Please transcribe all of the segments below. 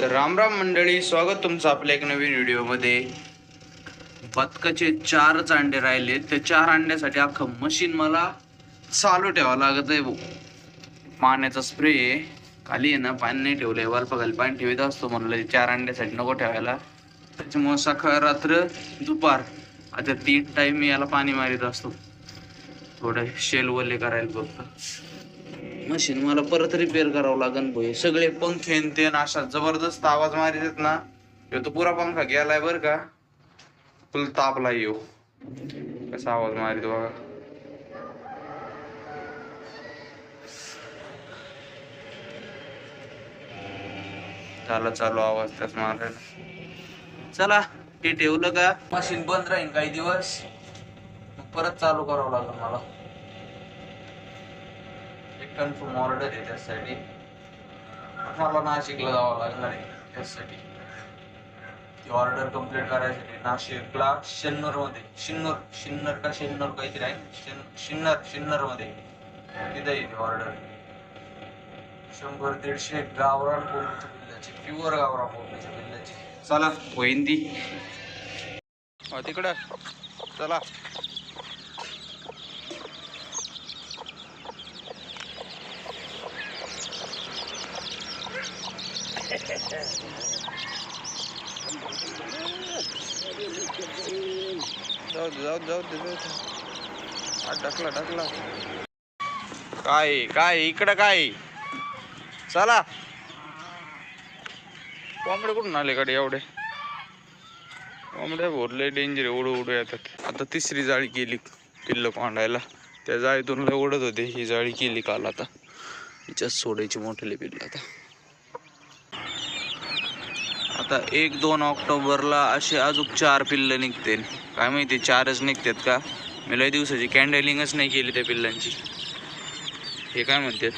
तर राम राम मंडळी, स्वागत तुमचं आपल्या एक नवीन व्हिडिओमध्ये. बदकाचे 4च अंडे राहिले. ते 4 अंड्यासाठी अख्खं मशीन मला चालू ठेवावं लागत आहे. पाण्याचा स्प्रे खाली आहे ना, पाणी नाही ठेवलंय, बर्फ खाली पाणी ठेवत असतो म्हणलं 4 अंड्यासाठी नको ठेवायला. त्याच्यामुळे सकाळ रात्र दुपार आता 3 टाइम मी याला पाणी मारित असतो. थोडं शेल वल्ले करायला फक्त. मशीन मला परत रिपेअर करावं लागेल भाई. सगळे पंखे ते अशा जबरदस्त आवाज मारित ना. तो पुरा पंखा गेलाय बर का, फुल तापला येऊ कसा आवाज मारित बघा. झाला चालू आवाज त्याच मारायला. चला हे ठेवलं का मशीन बंद राहील काही दिवस, परत चालू करावं लागेल मला. एक कन्फर्म ऑर्डर आहे त्यासाठी मला नाशिकला जावं लागणार आहे. त्यासाठी ती ऑर्डर कंप्लीट करायसाठी नाशिकला शिन्नर काहीतरी आहे, शिन्नर मध्ये तिथे येते ऑर्डर. 100-150 गावरान कोंबडीच्या पिल्लाची, प्युअर गावरान कोंबडीच्या पिल्लाची. चला होईन ती तिकडं. चला जाऊ दे. टाकला काय इकडं काय. चला कोंबडे कुठून आले कडे एवढे कोंबड्या भरले डेंजर, उडू येतात. आता तिसरी जाळी केली पिल्ल कोंडायला. त्या जाळीतून लय उडत होते, ही जाळी केली काल. आता हिच्यात सोडायची मोठे पिल्ल. आता 1-2 ऑक्टोबरला असे अजून 4 पिल्ल निघतील. काय माहिती 4च निघतात का. मी लय दिवसाची कॅन्डलिंगच नाही केली त्या पिल्लांची. हे काय म्हणतात,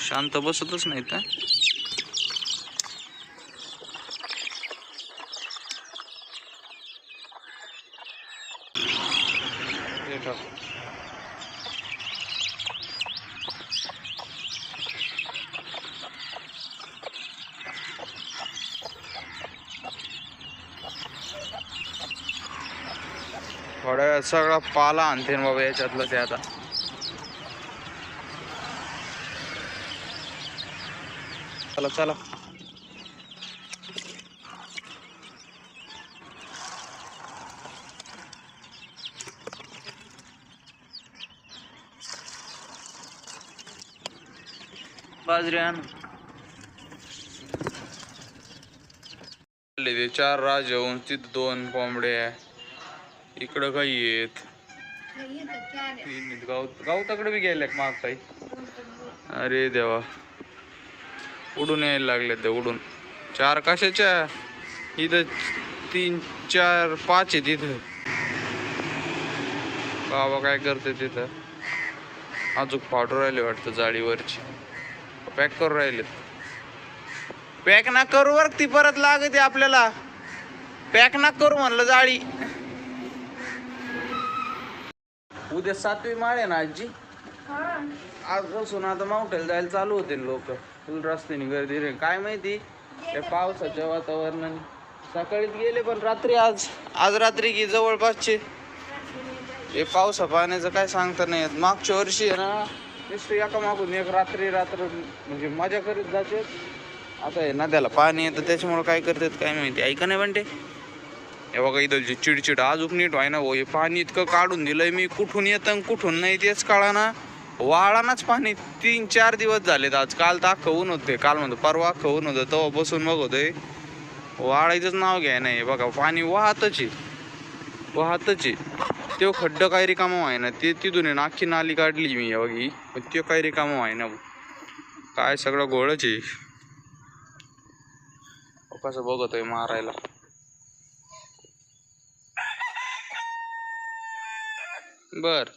शांत बसतच नाहीत का. थोड्या वेळात सगळा पाला आणते बाबा याच्यातलं. ते आता चला बाजरी आण. 4 राज येऊन तिथं 2 कोंबड्या, इकडं काही येत. गावताकडे बी गेल्या माग काही. अरे देवा, उडून यायला लागले ते उडून. 4 कशाच्या, इथं 3-4-5 आहे तिथं. बाबा काय करते तिथं. अजून फाटू राहिले वाटतं जाळीवरची. पॅक करू राहिले. पॅक ना करू वर, ती परत लागते आपल्याला. पॅक ना करू म्हणलं जाळी. उद्या 7वी माळ आहे ना आजी. आजपासून आता माउंटेन जायला चालू होते लोक. फुल रस्त्याने गर्दी रे. काय माहिती त्या पावसाच्या वातावरणाने सकाळीच गेले, पण रात्री आज रात्री की जवळपासचे हे पावसा पाण्याचं काय सांगता नाही येत. मागच्या वर्षी आहे ना नुसतं एका मागून एक रात्र म्हणजे मजा करीत जाते. आता आहे ना त्याला पाणी येतं, त्याच्यामुळे काय करतात काय माहिती. ऐका नाही म्हणते हे बघा इथलची चिडचिड अजून नीट व्हाय ना. हे पाणी इतकं काढून दिलंय मी, कुठून येतं कुठून नाही तेच कळा ना. वाळानाच पाणी 3-4 दिवस झालेत. आज काल तर अख्खं ऊन होते, काल म्हणतो परवा अख्खं ऊन होतं. तेव्हा बसून बघतोय वाळायचंच नाव घ्याय नाही. बघा पाणी वाहतच आहे. तो खड्ड काय रिकामं आहे ना, ते तिथून नाखी नाली काढली मी बघी, पण ते काय रिकामं आहे ना. काय सगळं गोळच आहे. कसं बघतोय मारायला. बर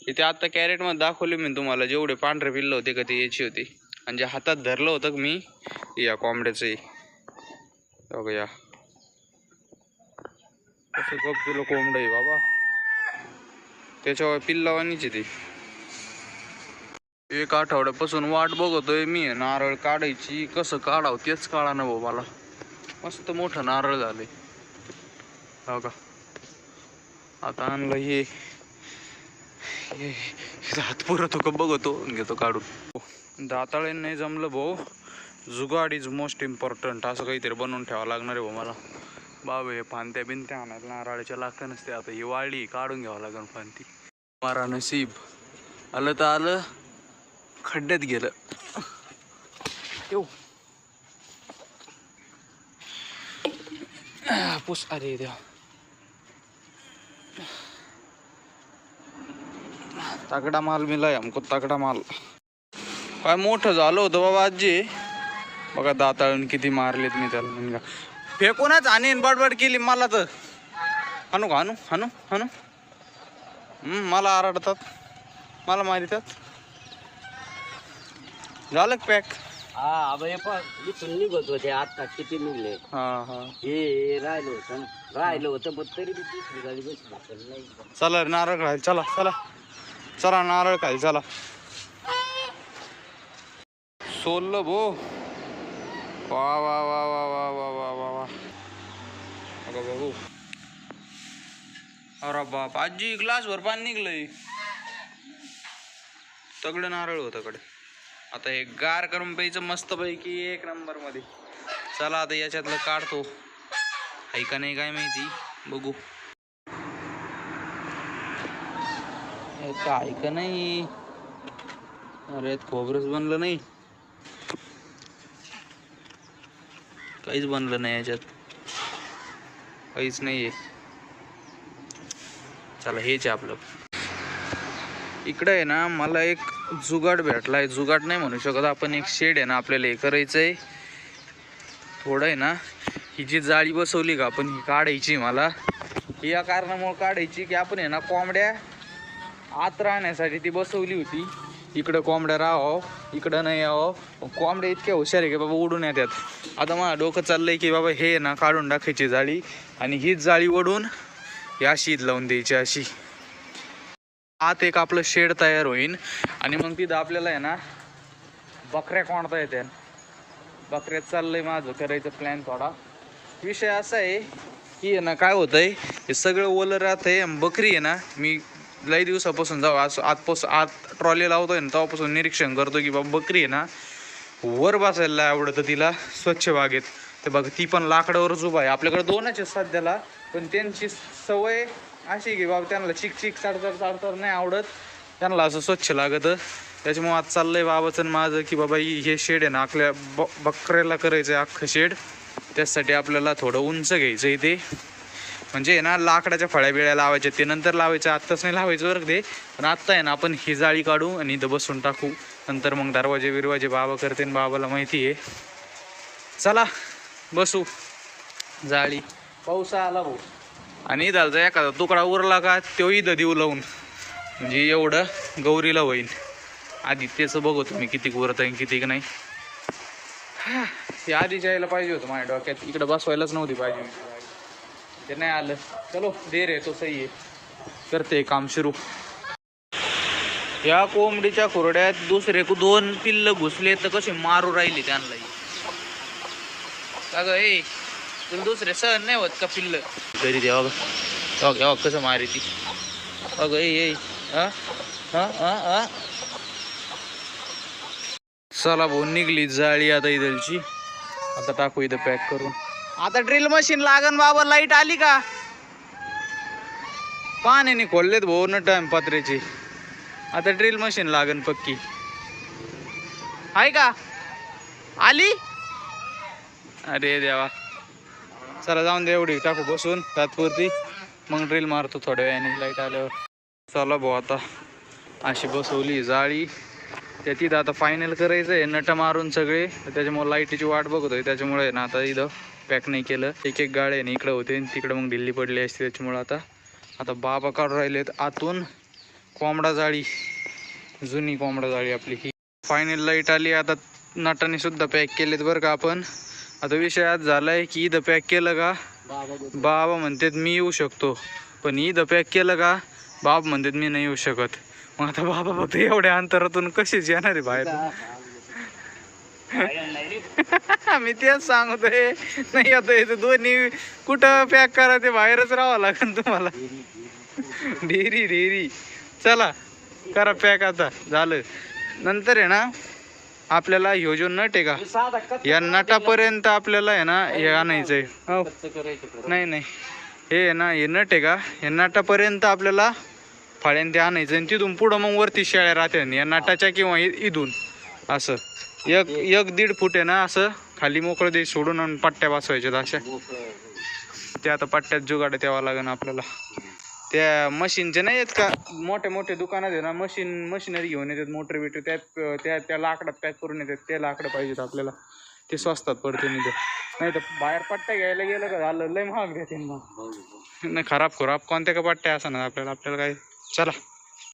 इथे आता कॅरेट मध्ये दाखवले मी तुम्हाला जेवढे पांढरे पिल्ल होते का ते याची होती. आणि जे हातात धरलं होतं मी या कोंबड्याचं बघा. कसं गप तुला कोंबड आहे बाबा, त्याच्यावर पिल्लावानीच ती. एक आठवड्यापासून वाट बघतोय मी नारळ काढायची, कसं काढावं तेच कळा ना भाऊ मला. मस्त मोठं नारळ झालंय हो का. आता आणलं हे हात पुरतो का बघतो, घेतो काढून. दाताळे नाही जमलं भाऊ, जुगाड इज मोस्ट इम्पॉर्टंट असं काहीतरी बनवून ठेवावं लागणार आहे भाऊ मला. बाबा हे फांत्या बिनत्या आणायला नारळाच्या लागतं नसते. आता ही वाळली काढून घ्यावं लागेल फांती. मारा नसीब, आलं तर आलं, खड्ड्यात गेलं. येऊ पुस. अरे देवा, तगडा माल मिलाय हमको, तगडा माल. काय मोठं झालं होतं बाबा आजी. बघा दाताळून किती मारलेत मी त्याला. फेकूनच आणीन बडबड केली मला तर. हानू का हानू हानू हानू. मला आरडतात, मला मारितात. झालं पॅक. हा बाई पण इथून निघत होते आता किती निघले. हा हा हे राहिलं होतं पण तरी बी दुसरी गाडी बसली नाही. चला नारळ खायला, चला चला चला नारळ खायला चला. सोललं भो. वा वा वा वा वा वा वा वा वा. अगं बाबू, अरे बाप आजी ग्लासभर पाणी निघलंय. तगडं नारळ होतं कडे. आता हे गार करून प्यायचं मस्त पैकी एक नंबर मध्ये. चला आता याच्यातलं काढतो, आहे का नाही काय माहिती, बघू. काय का नाही. अरे खोबरंच बनलं नाही, काहीच बनलं नाही याच्यात, काहीच नाहीये. चला हेच आहे आपलं. इकडं आहे ना मला एक जुगाड भेटलाय. जुगाड नाही म्हणू शकत आपण, एक शेड आहे ना आपल्याला हे करायचंय. थोडं आहे ना ही जी जाळी बसवली का आपण, ही काढायची मला. ही या कारणामुळे काढायची की आपण आहे ना कोंबड्या आत राहण्यासाठी ती बसवली होती. इकडं कोंबड्या राहावं, इकडं नाही यावं. कोंबड्या इतक्या हुशार आहे की बाबा उडून येतात. आता मला डोकं चाललंय की बाबा हे ना काढून टाकायची जाळी आणि हीच जाळी ओढून या शीद लावून द्यायची अशी. आत एक आपलं शेड तयार होईल आणि मग तिथं आपल्याला आहे ना बकऱ्या कोंडता येत्या. बकऱ्यात चाललंय माझं करायचं प्लॅन थोडा. विषय असा आहे की आहे ना काय होतंय, हे सगळं ओलं राहतंय. बकरी आहे ना मी लई दिवसापासून आत ट्रॉली लावतोय ना तेव्हापासून निरीक्षण करतो की बाबा बकरी आहे ना वर बसायला आवडतं तिला स्वच्छ बागेत. तर बघ ती पण लाकडावरच उभा आहे. आपल्याकडे दोनच आहे सध्याला, पण त्यांची सवय अशी की बाबा त्यांना चिक चाडतर नाही आवडत, त्यांना असं स्वच्छ लागतं. त्याच्यामुळे आज चाललंय बाबाचं माझं की बाबा हे शेड आहे ना आपल्या बकऱ्याला करायचं आहे अख्खं शेड. त्यासाठी आपल्याला थोडं उंच घ्यायचं आहे ते. म्हणजे आहे ना लाकडाच्या फळ्या बिळ्या लावायच्या, ते नंतर लावायचं, आत्ताच नाही लावायचं बरं ते. पण आत्ता आहे ना आपण ही जाळी काढू आणि इथं बसून टाकू. नंतर मग दरवाजे बिरवाजे बाबा करते, बाबाला माहिती आहे. चला बसू. जाळी पाऊस आला भाऊ आणि इथं एखादा तुकडा उरला का तो इथं देऊ लावून, म्हणजे एवढं गौरीला होईल. आधी त्याचं बघतो मी किती उरत आहे किती नाही. हे आधी जायला पाहिजे होतं माझ्या डोक्यात, इकडं बसवायलाच नव्हती पाहिजे. ते नाही आलं. चलो देर आहे तो सही आहे, करते काम सुरू. या कोंबडीच्या खुरड्यात दुसरे 2 पिल्ल घुसले तर कसे मारू राहिले त्यांना. का ग ए, तुला दुसरे सहन नाही होत का पिल्ल घरी द्या. बघा कसं मारे ती. अगं ए चला भाऊ निघली जाळी आता इथलची. आता टाकू इथं पॅक करून. आता ड्रिल मशीन लागन बाबा. लाईट आली का? पाण्याने खोललेत भाऊ न टाइम पत्र्याची. आता ड्रिल मशीन लागन पक्की. आहे का? आली? अरे देवा. चला जाऊन दे, एवढी टाकू बसून तात्पुरती, मग ड्रिल मारतो थोड्या वेळाने लाईट आल्यावर. चला भाऊ आता अशी बसवली जाळी. त्या तिथं आता फायनल करायचं आहे नट मारून सगळे. त्याच्यामुळे लाईटीची वाट बघतोय. त्याच्यामुळे ना आता इथं पॅक नाही केलं. एक गाड्या नाही इकडं होते, तिकडं मग ढिल्ली पडली असते. त्याच्यामुळं आता बाबा काढून राहिलेत आतून कोंबडा जाळी, जुनी कोंबडा जाळी आपली ही. फायनल लाईट आली. आता नटाने सुद्धा पॅक केलेत बरं का आपण. आता विषय आज झालाय की इथं पॅक केलं का बाबा म्हणतात मी येऊ शकतो, पण इथं पॅक केलं का बाबा म्हणतात मी नाही येऊ शकत. मग आता बाबा फक्त एवढ्या अंतरातून कशीच येणार आहे बाहेर. मी तेच सांगतोय. नाही आता इथे दोन्ही कुठं पॅक करा, ते बाहेरच राहावं लागेल तुम्हाला. डेरी चला करा पॅक. आता झालं. नंतर आहे ना आपल्याला ह्यो जो नट आहे का, या नटापर्यंत आपल्याला आहे ना हे आणायचंय. हो नाही हे आहे ना, हे नट आहे का, या नटापर्यंत आपल्याला फाळ्यान ते आणायचं आणि तिथून पुढं मग वरती शेळ्या राहत्या या नटाच्या किंवा इथून असं 1-1.5 फूट आहे ना असं खाली मोकळं ते सोडून आणि पट्ट्या बसवायच्यात अशा. ते आता पट्ट्यात जुगाड द्यावा लागेल आपल्याला. त्या मशीनचे नाही आहेत का, मोठे दुकानात आहे ना मशिनरी घेऊन येतात, मोटर बिटर त्या लाकडात पॅक करून येतात. ते लाकडं पाहिजेत आपल्याला, ते स्वस्तात पडते नाही तर बाहेर पट्ट्या घ्यायला गेलं का झालं लय महाग देते. मग नाही खराब कोणत्या का पट्ट्या असं ना आपल्याला काय. चला